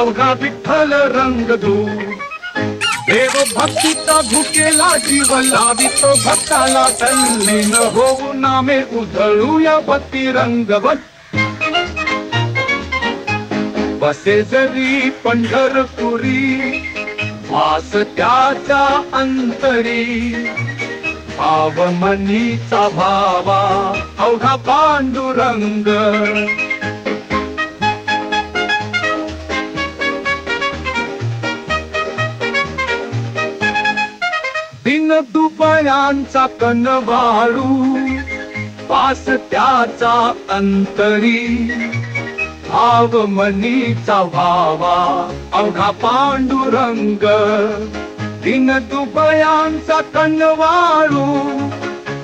अवघा विठ्ठल रंगधू देव भक्तीचा भुकेला जीव लावितो भक्ताला तल्लीन होऊ नामे उधळूया भक्ती रंगवत बसे जरी पंढरपुरी वास त्याच्या अंतरी भाव मनीचा भावा अवघा पांडुरंग दिन दुबयांचा कनवाळू वास त्याचा अंतरी भाव मनीचा भावा अवघा पांडुरंग दिन दुबयांचा कनवाळू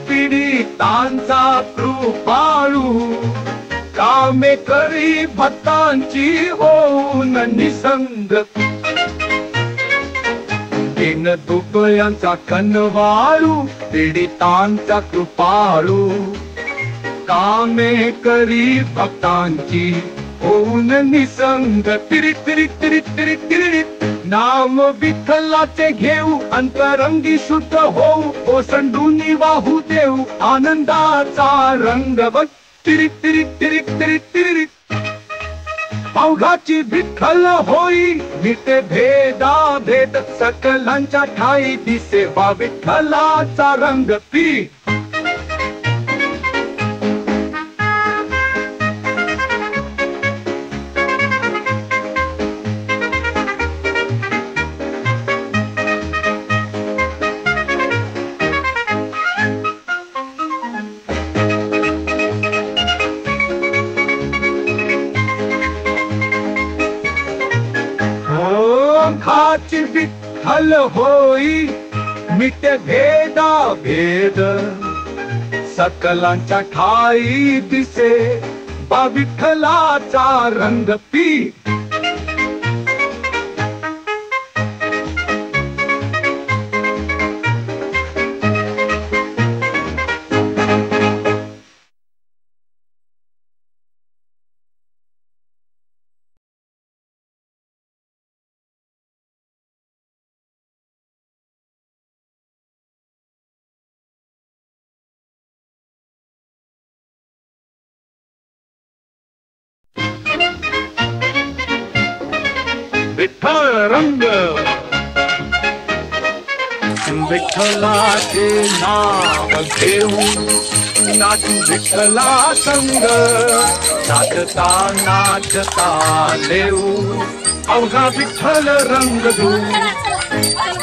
पीडितांचा कृपाळू कामे करी भक्तांची होऊन निसंग दिन दुबयांचा कनवाळू पीडितांचा कृपाळू कामे करी भक्तांची होऊन निसंग तिरी तिरी तिरी तिरी तिरी नाम विठ्ठलाचे घेऊ अंतरंगी शुद्ध होऊ ओसंडूनी वाहू देऊ आनंदाचा रंग बघ तिरी तिरी तिरी तिरी तिरी अवघाची विठ्ठल होई मिटे भेदा भेद सकलांच्या ठाई दिसे वा विठ्ठलाचा रंग पिरी अवघाची विठ्ठल होई मिटे भेदा भेद सकलांच्या ठाई दिसे बा विठ्ठलाचा रंग पी विठ्ठल रंग विठ्ठलाचे नाव घेऊन नाचू विठ्ठला संग नाचता नाचता देऊ अवघा विठ्ठल रंग धू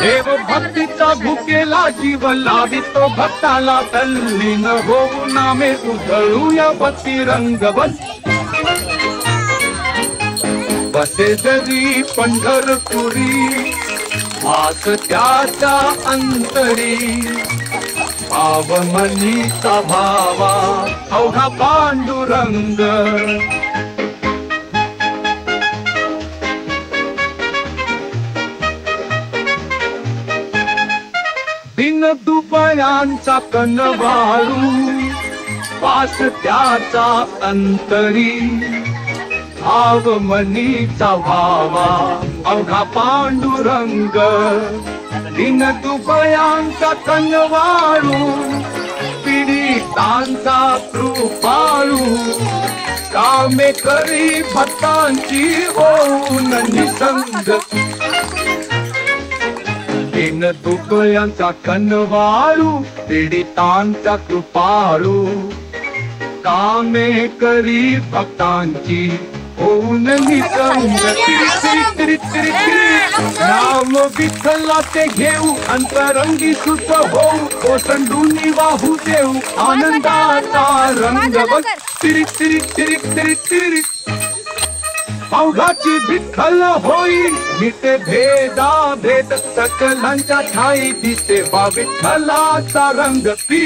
देव भक्तीचा भुकेला जीव लावितो भक्ताला तल्लीन होऊ नामे उधळूया भक्ती रंग बस बसे जरी पंढरपुरी वास त्याच्या अंतरी भाव मनीचा भावा अवघा पांडुरंग दिन दुबयांचा कनवाळू वास त्याचा अंतरी भाव मनीचा भावा अवघा पांडुरंग दिन दुबयांचा कनवाळू पीडितांचा कृपाळू कामे करी भक्तांची होऊन निसंग दिन दुबयांचा कनवाळू पीडितांचा कृपाळू कामे करी भक्तांची होऊन निसंग तिरी तिरी तिरी नाम विठ्ठलाचे घेऊ अंतरंगी शुद्ध होऊ ओसंडूनी वाहू देऊ आनंदाचा रंग बघ तिरी तिरी तिरी तिरी तिरी अवघाची विठ्ठल होई मिटे भेदा भेद सकलांच्या ठाई दिसे वा विठ्ठलाचा रंग पी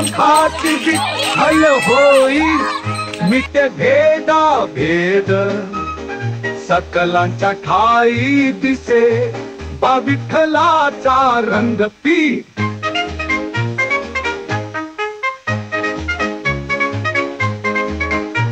सुखाची विठ्ठल होई, मिटे भेदा भेद सकलांच्या ठाई दिसे, बा विठ्ठलाचा रंग पी